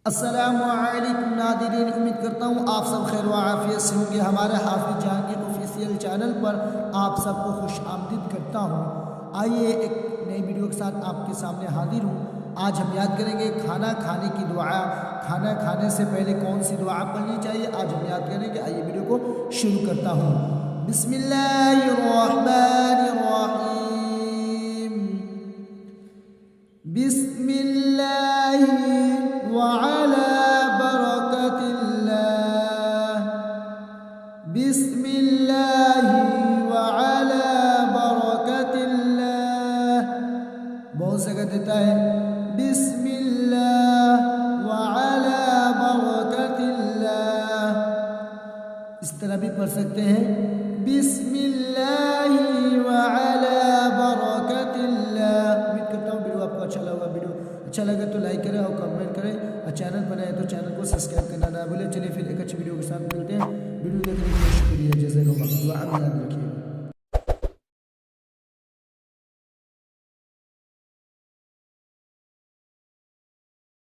السلام علیکم ناظرین، امید کرتا ہوں آپ سب خیر و عافیت سے ہوں گے۔ ہمارے حافظ جہانگیر آفیشیل چینل پر آپ سب کو خوش آمدید کرتا ہوں۔ آئیے ایک نئی ویڈیو کے ساتھ آپ کے سامنے حاضر ہوں۔ آج ہم یاد کریں گے کھانا کھانے کی دعا۔ کھانا کھانے سے پہلے کون سی دعا پڑھنی چاہیے، آج ہم یاد کریں گے۔ آئیے ویڈیو کو شروع کرتا ہوں۔ بسم اللہ الرحمن الرحیم، بسم اللہ وعلى بركة الله، بسم الله وعلى بركة الله۔ بہت جگہ دیتا ہے بسم اللہ وعلى بركة الله، اس طرح بھی پڑھ سکتے ہیں بسم اللہ وعلى بركة الله۔ امید کرتا ہوں ویڈیو آپ کو اچھا لگا۔ ویڈیو اچھا لگے تو لائک کریں اور کمنٹ کریں، اور چینل پر آئے تو چینل کو سبسکرائب کرنا نہ بھولیں۔ چلیے پھر ایک اچھی ویڈیو کے ساتھ ملتے ہیں۔ ویڈیو دیکھنے کے لیے شکریہ، جزاک اللہ، دعا میں یاد رکھیے۔